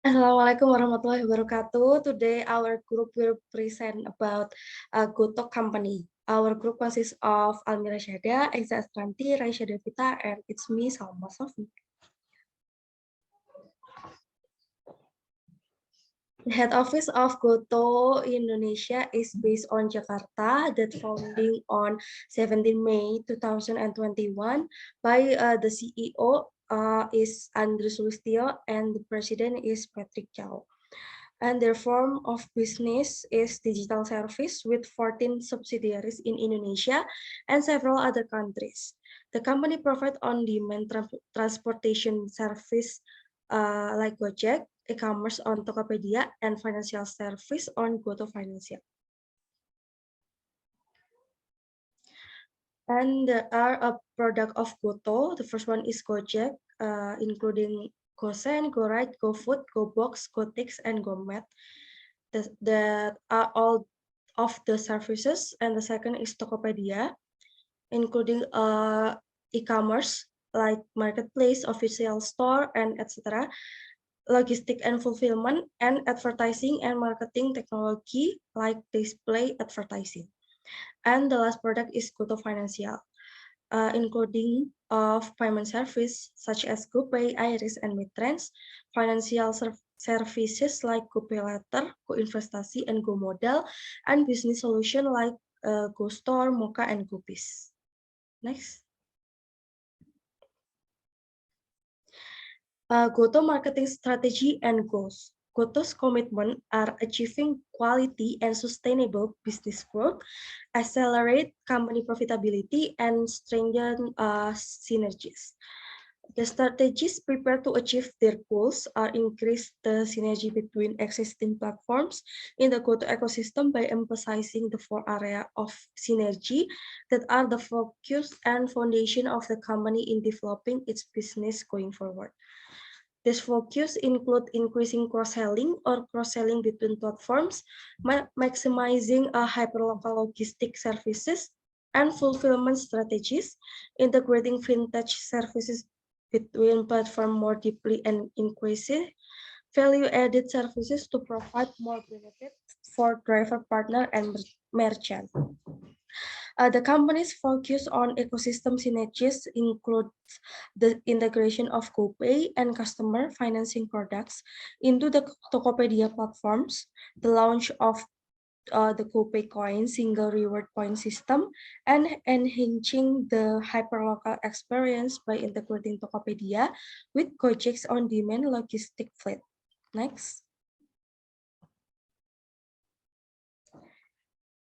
Assalamualaikum warahmatullahi wabarakatuh. Today our group will present about Gotok Company. Our group consists of Almira Syahda, Eza Astranti, Raisya Devita, and it's me, Salma Sofi. The head office of Goto Indonesia is based on Jakarta, that founding on 17 May 2021 by the CEO is Andrew Sulistyo and the president is Patrick Chow. And their form of business is digital service with 14 subsidiaries in Indonesia and several other countries. The company provides on-demand transportation service like Gojek, e-commerce on Tokopedia, and financial service on Goto Financial. And there are a product of Goto. The first one is Gojek, including GoSend, GoRide, GoFood, GoBox, GoTix, and GoMet. That are all of the services. And the second is Tokopedia, including e-commerce like marketplace, official store, and etc. Logistic and fulfillment, and advertising and marketing technology like display advertising. And the last product is Goto Financial, including of payment service such as GoPay, Iris, and Midtrans, financial services like GoPay Letter, GoInvestasi, and GoModal, and business solution like GoStore, Moka, and GoBiz. Next. Goto marketing strategy and goals. Goto's commitment are achieving quality and sustainable business growth, accelerate company profitability, and strengthen synergies. The strategies prepared to achieve their goals are increase the synergy between existing platforms in the Goto ecosystem by emphasizing the 4 areas of synergy that are the focus and foundation of the company in developing its business going forward. This focus include increasing cross-selling or cross-selling between platforms, maximizing hyperlocal logistic services and fulfillment strategies, integrating fintech services between platform more deeply and increasing value-added services to provide more benefit for driver partner and merchant. The company's focus on ecosystem synergies includes the integration of GoPay and customer financing products into the Tokopedia platforms, the launch of the GoPay coin single reward point system, and enhancing the hyperlocal experience by integrating Tokopedia with Gojek's on-demand logistic fleet. Next.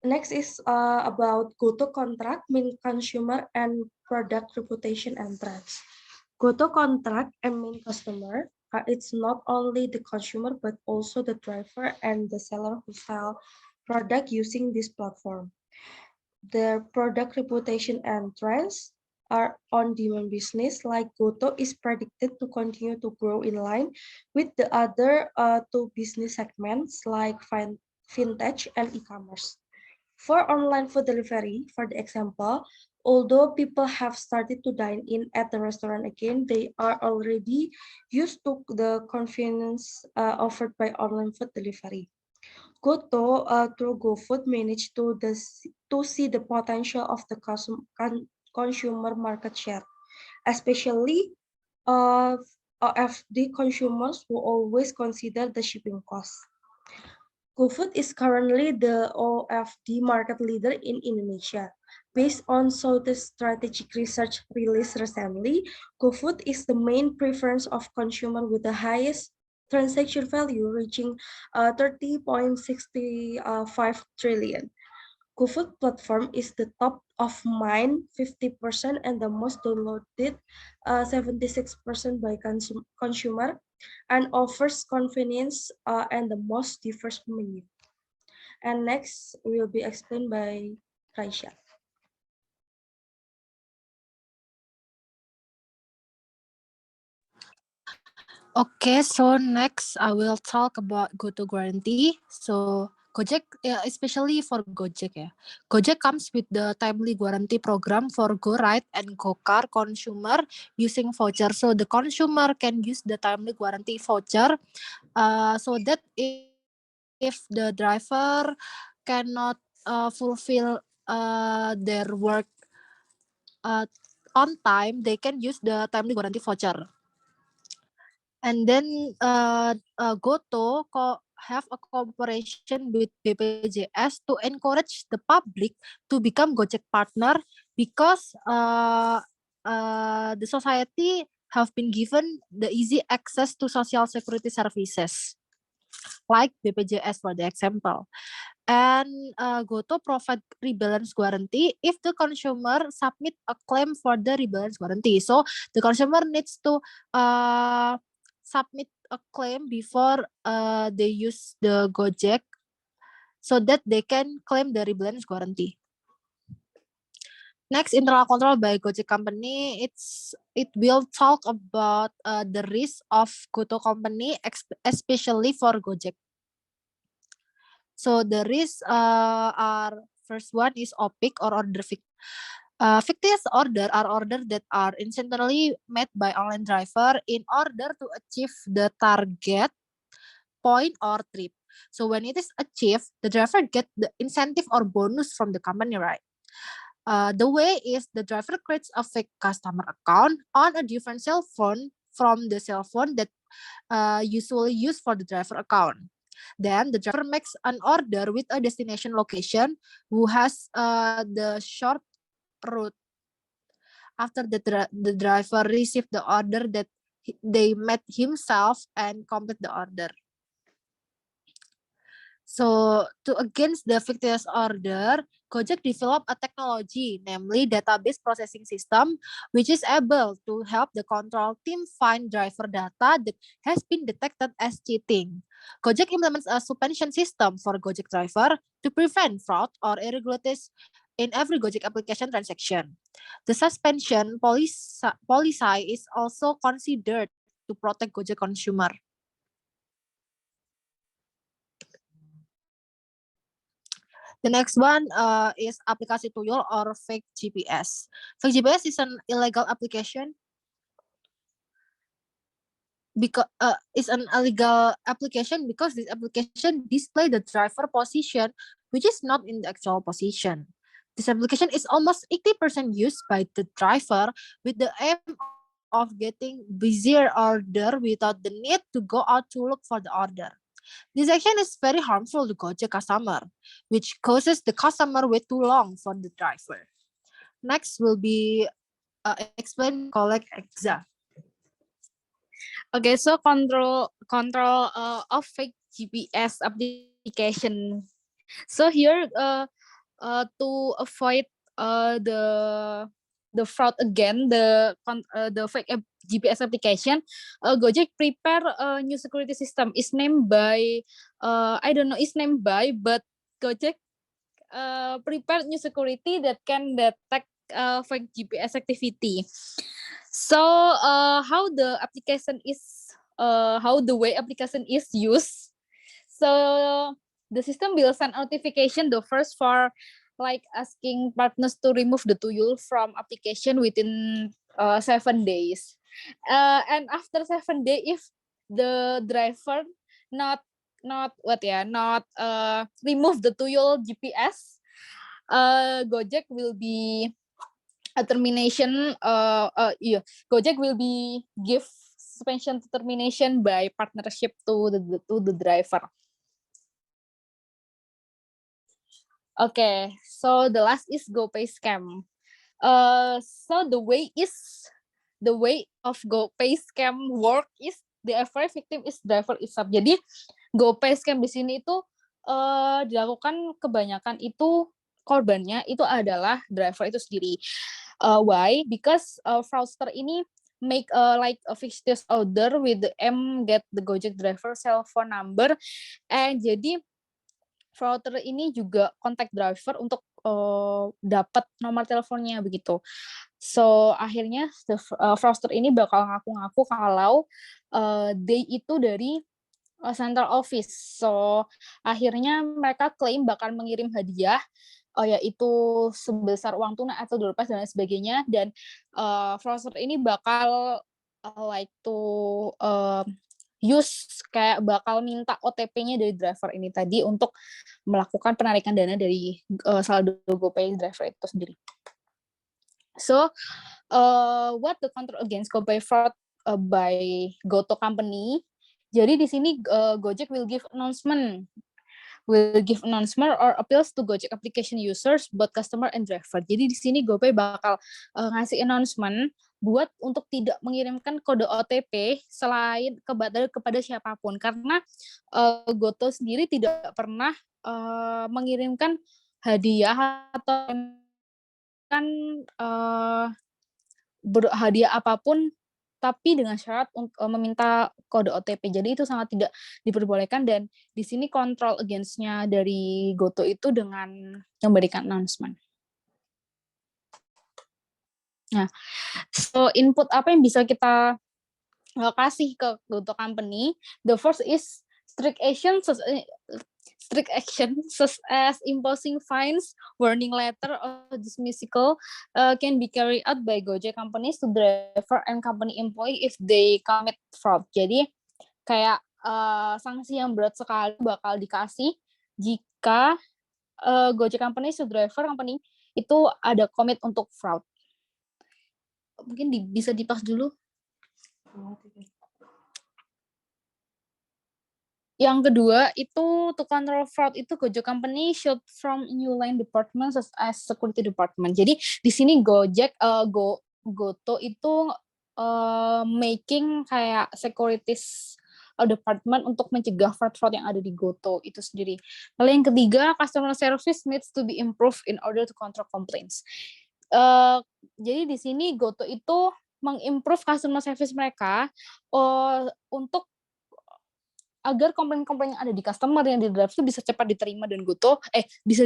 Next is about Goto contract, mean consumer and product reputation and trends. Goto contract and main customer, it's not only the consumer but also the driver and the seller who sell product using this platform. Their product reputation and trends are on-demand business like Goto is predicted to continue to grow in line with the other two business segments like fintech and e-commerce. For online food delivery, for the example, although people have started to dine in at the restaurant again, they are already used to the convenience offered by online food delivery. Goto, through GoFood, managed to see the potential of the consumer market share, especially of the consumers who always consider the shipping cost. GoFood is currently the OFD market leader in Indonesia. Based on Southeast Strategic Research released recently, GoFood is the main preference of consumer with the highest transaction value reaching 30.65 trillion. GoFood platform is the top of mind 50% and the most downloaded 76% by consumer and offers convenience and the most diverse menu. And next will be explained by Raisya. Okay, so next I will talk about GoTo Guarantee. So Gojek, especially for Gojek ya. Gojek comes with the timely guarantee program for GoRide and GoCar consumer using voucher. So the consumer can use the timely guarantee voucher, so that if the driver cannot fulfill their work on time, they can use the timely guarantee voucher. And then Goto have a cooperation with BPJS to encourage the public to become Gojek partner, because the society have been given the easy access to social security services, like BPJS for the example. And Goto provide rebalance guarantee if the consumer submit a claim for the rebalance guarantee. So the consumer needs to submit a claim before they use the Gojek, so that they can claim the rebalance guarantee. Next, internal control by Gojek company. It will talk about the risk of Goto company, especially for Gojek. So the risks are, first one is OPIC or order fictitious order are orders that are intentionally made by online driver in order to achieve the target point or trip. So when it is achieved, the driver get the incentive or bonus from the company, right? The way is the driver creates a fake customer account on a different cell phone from the cell phone that usually used for the driver account. Then the driver makes an order with a destination location who has the short route. After the driver received the order that they met himself and complete the order. So to against the fictitious order, Gojek developed a technology, namely database processing system, which is able to help the control team find driver data that has been detected as cheating. Gojek implements a suspension system for Gojek driver to prevent fraud or irregularities in every Gojek application transaction. The suspension policy is also considered to protect Gojek consumer. The next one is aplikasi tuyul or fake GPS. Fake GPS is an illegal application because this application display the driver position which is not in the actual position. This application is almost 80% used by the driver with the aim of getting busier order without the need to go out to look for the order. This action is very harmful to Gojek customer, which causes the customer wait too long for the driver. Next will be explained by colleague Exa. Okay, so control of fake GPS application. So here to avoid the fraud again, the fake GPS application, Gojek prepare a new security system. Is named by I don't know. It's named by, but Gojek prepare new security that can detect fake GPS activity. So how the way application is used. So the system will send notification the first for like asking partners to remove the tuyul from application within 7 days. And after 7 days, if the driver not remove the tuyul GPS, Gojek will be a termination. Gojek will be give suspension to termination by partnership to the driver. Okay, so the last is GoPay scam. So the way of GoPay scam work is the every victim is driver itself. Jadi GoPay scam di sini itu dilakukan kebanyakan itu korbannya itu adalah driver itu sendiri. Why? Because fraudster ini make like a fictitious order with the aim get the Gojek driver cell phone number, and jadi fraudster ini juga kontak driver untuk dapat nomor teleponnya begitu. So akhirnya fraudster ini bakal ngaku-ngaku kalau they itu dari central office. So akhirnya mereka klaim bakal mengirim hadiah, yaitu sebesar uang tunai atau door prize dan lain sebagainya. Dan fraudster ini bakal like to use kayak bakal minta OTP-nya dari driver ini tadi untuk melakukan penarikan dana dari saldo GoPay driver itu sendiri. So, what the control against GoPay fraud by Goto company? Jadi di sini Gojek will give announcement or appeals to Gojek application users, both customer and driver. Jadi di sini GoPay bakal ngasih announcement buat untuk tidak mengirimkan kode OTP selain kepada siapapun, karena Goto sendiri tidak pernah mengirimkan hadiah atau kan berhadiah apapun tapi dengan syarat meminta kode OTP. Jadi itu sangat tidak diperbolehkan, dan di sini kontrol against-nya dari Goto itu dengan memberikan announcement. Nah, so input apa yang bisa kita kasih ke Goto company? The first is strict action such as imposing fines, warning letter, or dismissal can be carried out by Gojek companies to driver and company employee if they commit fraud. Jadi kayak sanksi yang berat sekali bakal dikasih jika Gojek company to driver company itu ada commit untuk fraud. Mungkin bisa dipas dulu. Yang kedua itu to control fraud itu Gojek company should from new line department such as security department. Jadi di sini Gojek Goto itu making kayak securities department untuk mencegah fraud yang ada di Goto itu sendiri. Lalu yang ketiga, customer service needs to be improved in order to control complaints. Jadi di sini Goto itu mengimprove customer service mereka untuk agar komplain-komplain yang ada di customer yang di drive itu bisa cepat diterima dan Goto bisa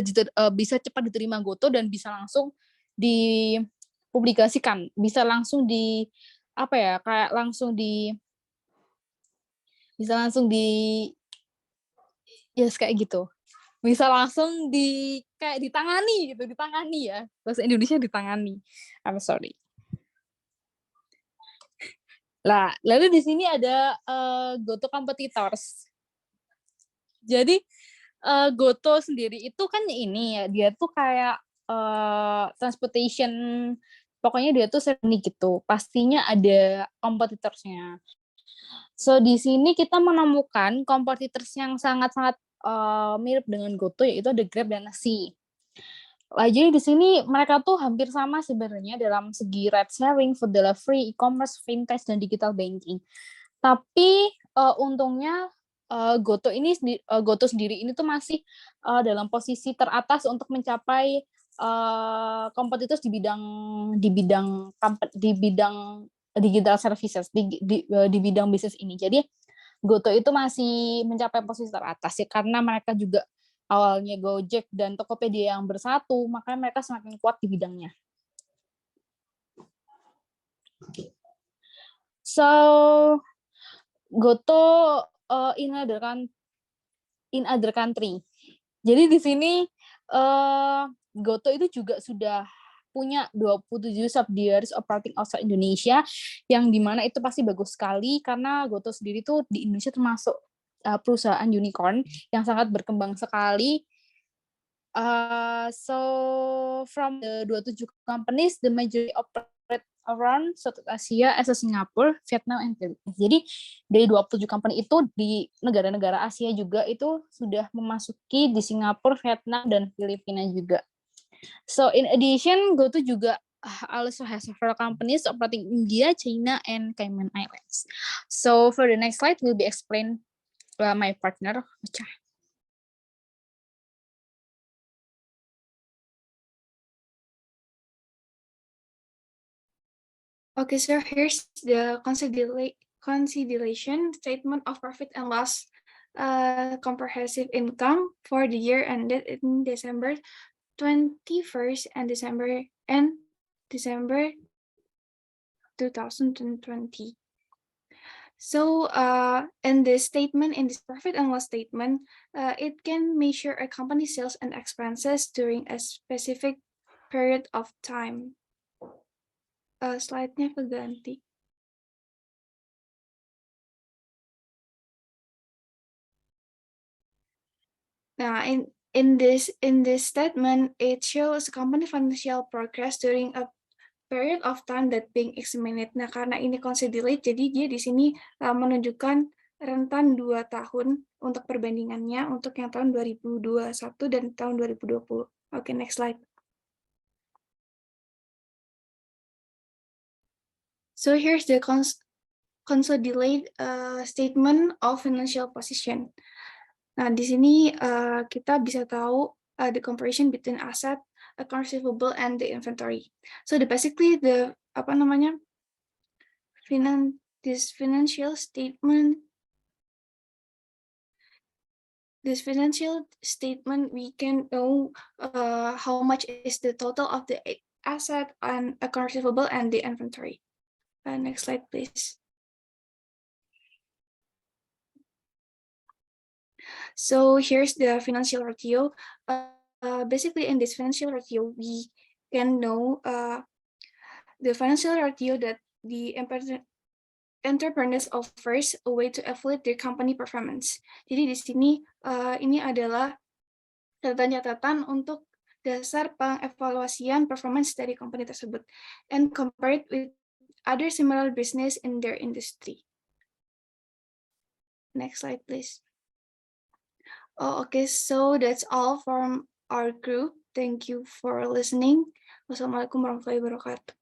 cepat diterima Goto dan bisa langsung dipublikasikan, bisa langsung kayak gitu. Bisa langsung ditangani ya. Bahasa Indonesia ditangani. I'm sorry. Lah, lalu di sini ada Goto competitors. Jadi Goto sendiri itu kan ini ya, dia tuh kayak transportation, pokoknya dia tuh seni gitu. Pastinya ada competitors-nya. So di sini kita menemukan competitors yang sangat-sangat mirip dengan Goto, yaitu ada Grab dan Nasi. Jadi di sini mereka tuh hampir sama sebenarnya dalam segi ride sharing, food delivery, e-commerce, fintech, dan digital banking. Tapi untungnya Goto sendiri ini tuh masih dalam posisi teratas untuk mencapai kompetitor di bidang digital services, di bidang bisnis ini. Jadi Goto itu masih mencapai posisi teratas ya, karena mereka juga awalnya Gojek dan Tokopedia yang bersatu, makanya mereka semakin kuat di bidangnya. So, Goto in other country. Jadi di sini Goto itu juga sudah punya 27 subsidiaries operating outside Indonesia, yang dimana itu pasti bagus sekali karena Goto sendiri tuh di Indonesia termasuk perusahaan unicorn yang sangat berkembang sekali. So from the 27 companies, the majority operate around South Asia as a Singapore, Vietnam, and Philippines. Jadi dari 27 company itu di negara-negara Asia juga itu sudah memasuki di Singapura, Vietnam, dan Filipina juga. So in addition, Goto juga also has several companies operating in India, China, and Cayman Islands. So for the next slide will be explained by my partner, Ucha. Okay, so here's the consideration statement of profit and loss, comprehensive income for the year ended in December 21st and December 2020. So in this statement, in this profit and loss statement, it can measure a company's sales and expenses during a specific period of time. Slide-nya keganti. Nah, in this statement, it shows company financial progress during a period of time that being examined. Nah, karena ini considerate, jadi dia di sini menunjukkan rentan 2 tahun untuk perbandingannya untuk yang tahun 2021 dan tahun 2020. Oke, next slide. So here's the consolidated statement of financial position. Nah, di sini kita bisa tahu the comparison between asset, accounts receivable, and the inventory. So basically this financial statement we can know how much is the total of the asset and accounts receivable and the inventory. Next slide, please. So here's the financial ratio. Basically, in this financial ratio, we can know the financial ratio that the entrepreneurs offers a way to evaluate their company performance. Jadi di sini ini adalah catatan-catatan untuk dasar pengevaluasian performance dari company tersebut and compared with other similar business in their industry. Next slide, please. Oh, okay, so that's all from our group. Thank you for listening. Wassalamualaikum warahmatullahi wabarakatuh.